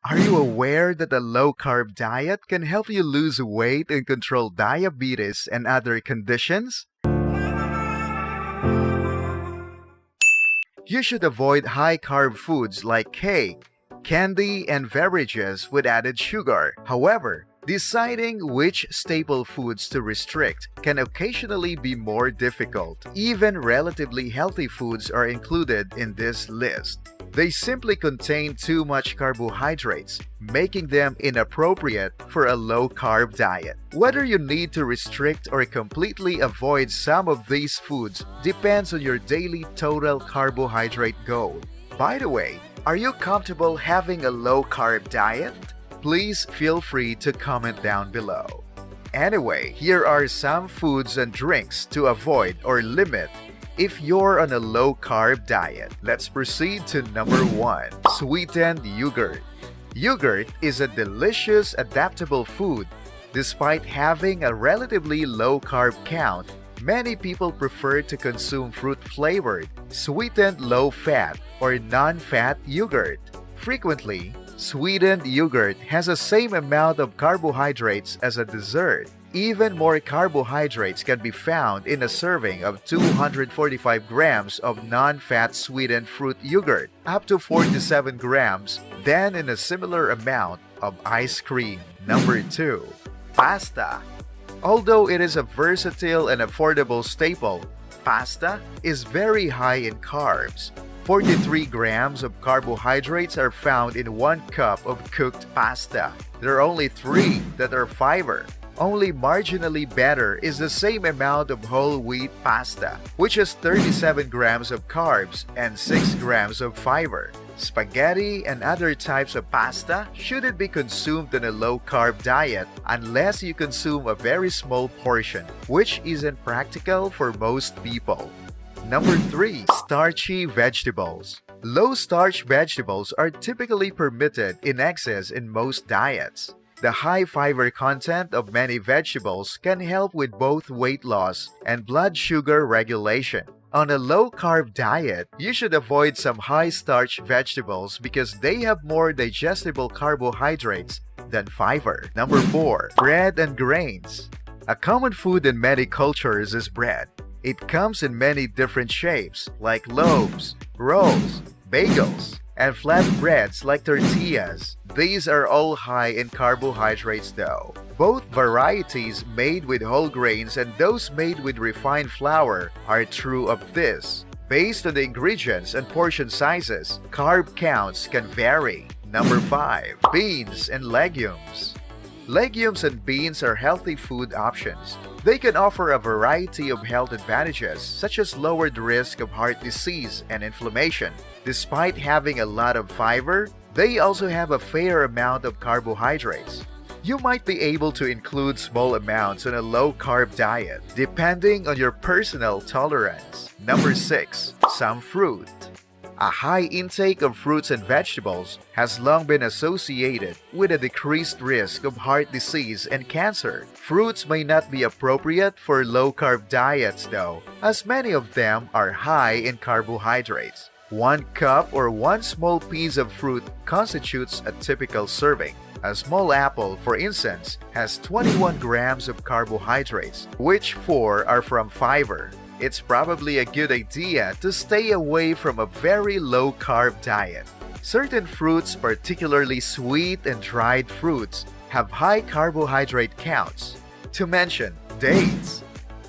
Are you aware that a low-carb diet can help you lose weight and control diabetes and other conditions? You should avoid high-carb foods like cake, candy, and beverages with added sugar. However, deciding which staple foods to restrict can occasionally be more difficult. Even relatively healthy foods are included in this list. They simply contain too much carbohydrates, making them inappropriate for a low-carb diet. Whether you need to restrict or completely avoid some of these foods depends on your daily total carbohydrate goal. By the way, are you comfortable having a low-carb diet? Please feel free to comment down below. Anyway, here are some foods and drinks to avoid or limit if you're on a low-carb diet. Let's proceed to number 1. Sweetened yogurt. Yogurt is a delicious, adaptable food. Despite having a relatively low carb count, many people prefer to consume fruit-flavored, sweetened low-fat, or non-fat yogurt. Frequently, sweetened yogurt has the same amount of carbohydrates as a dessert. Even more carbohydrates can be found in a serving of 245 grams of non-fat sweetened fruit yogurt, up to 47 grams, than in a similar amount of ice cream. Number 2. Pasta. Although it is a versatile and affordable staple, pasta is very high in carbs. 43 grams of carbohydrates are found in 1 cup of cooked pasta. There are only 3 that are fiber. Only marginally better is the same amount of whole wheat pasta, which has 37 grams of carbs and 6 grams of fiber. Spaghetti and other types of pasta shouldn't be consumed on a low-carb diet unless you consume a very small portion, which isn't practical for most people. Number 3. Starchy vegetables. Low-starch vegetables are typically permitted in excess in most diets. The high fiber content of many vegetables can help with both weight loss and blood sugar regulation. On a low-carb diet, you should avoid some high-starch vegetables because they have more digestible carbohydrates than fiber. Number 4. Bread and grains. A common food in many cultures is bread. It comes in many different shapes, like loaves, rolls, bagels, and flatbreads like tortillas. These are all high in carbohydrates though. Both varieties made with whole grains and those made with refined flour are true of this. Based on the ingredients and portion sizes, carb counts can vary. Number 5. Beans and legumes. Legumes and beans are healthy food options. They can offer a variety of health advantages, such as lowered risk of heart disease and inflammation. Despite having a lot of fiber, they also have a fair amount of carbohydrates. You might be able to include small amounts on a low-carb diet, depending on your personal tolerance. Number 6. Some fruit. A high intake of fruits and vegetables has long been associated with a decreased risk of heart disease and cancer. Fruits may not be appropriate for low-carb diets though, as many of them are high in carbohydrates. 1 cup or 1 small piece of fruit constitutes a typical serving. A small apple, for instance, has 21 grams of carbohydrates, which 4 are from fiber. It's probably a good idea to stay away from a very low-carb diet. Certain fruits, particularly sweet and dried fruits, have high carbohydrate counts. To mention dates,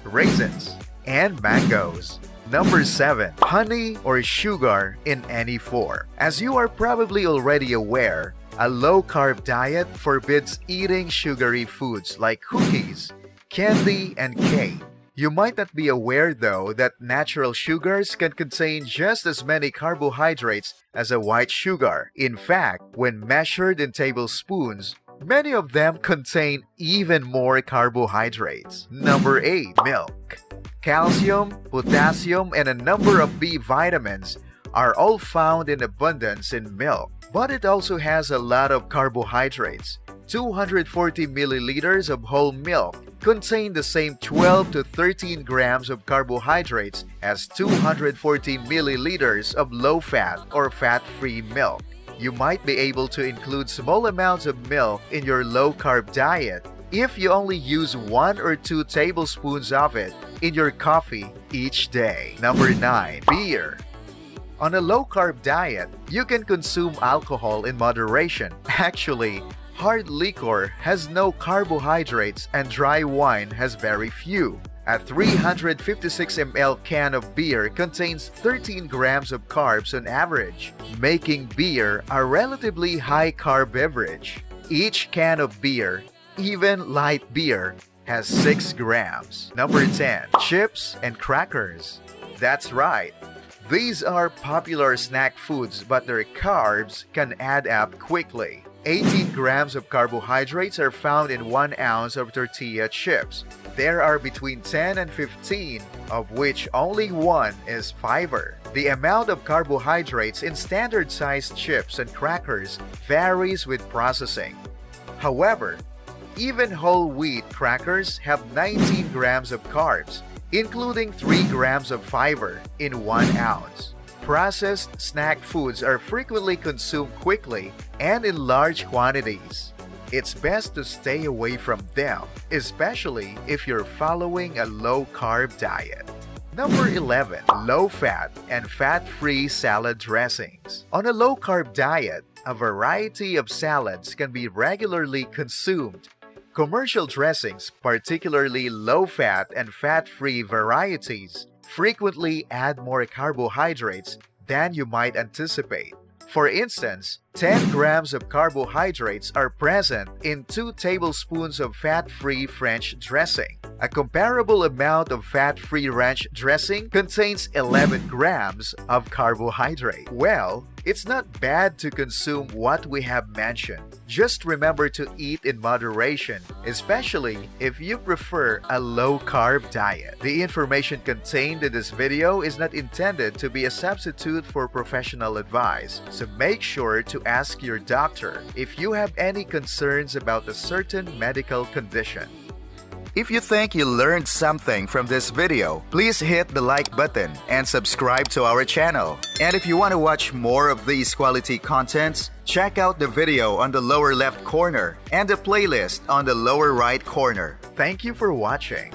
raisins, and mangoes. Number 7. Honey or sugar in any form. As you are probably already aware, a low-carb diet forbids eating sugary foods like cookies, candy, and cake. You might not be aware though that natural sugars can contain just as many carbohydrates as a white sugar. In fact, when measured in tablespoons, many of them contain even more carbohydrates. Number 8. Milk. Calcium, potassium, and a number of B vitamins are all found in abundance in milk. But it also has a lot of carbohydrates. 240 milliliters of whole milk contain the same 12 to 13 grams of carbohydrates as 240 milliliters of low-fat or fat-free milk. You might be able to include small amounts of milk in your low-carb diet if you only use 1 or 2 tablespoons of it in your coffee each day. Number 9. Beer. On a low-carb diet, you can consume alcohol in moderation. Actually, hard liquor has no carbohydrates and dry wine has very few. A 356 ml can of beer contains 13 grams of carbs on average, making beer a relatively high-carb beverage. Each can of beer, even light beer, has 6 grams. Number 10. Chips and crackers. That's right. These are popular snack foods, but their carbs can add up quickly. 18 grams of carbohydrates are found in 1 ounce of tortilla chips. There are between 10 and 15, of which only 1 is fiber. The amount of carbohydrates in standard-sized chips and crackers varies with processing. However, even whole wheat crackers have 19 grams of carbs, including 3 grams of fiber in 1 ounce. Processed snack foods are frequently consumed quickly and in large quantities. It's best to stay away from them, especially if you're following a low-carb diet. Number 11. Low-fat and fat-free salad dressings. On a low-carb diet, a variety of salads can be regularly consumed. Commercial dressings, particularly low-fat and fat-free varieties, frequently add more carbohydrates than you might anticipate. For instance, 10 grams of carbohydrates are present in 2 tablespoons of fat-free French dressing. A comparable amount of fat-free ranch dressing contains 11 grams of carbohydrate. Well, it's not bad to consume what we have mentioned. Just remember to eat in moderation, especially if you prefer a low-carb diet. The information contained in this video is not intended to be a substitute for professional advice, so make sure to ask your doctor if you have any concerns about a certain medical condition. If you think you learned something from this video, please hit the like button and subscribe to our channel. And if you want to watch more of these quality contents, check out the video on the lower left corner and the playlist on the lower right corner. Thank you for watching.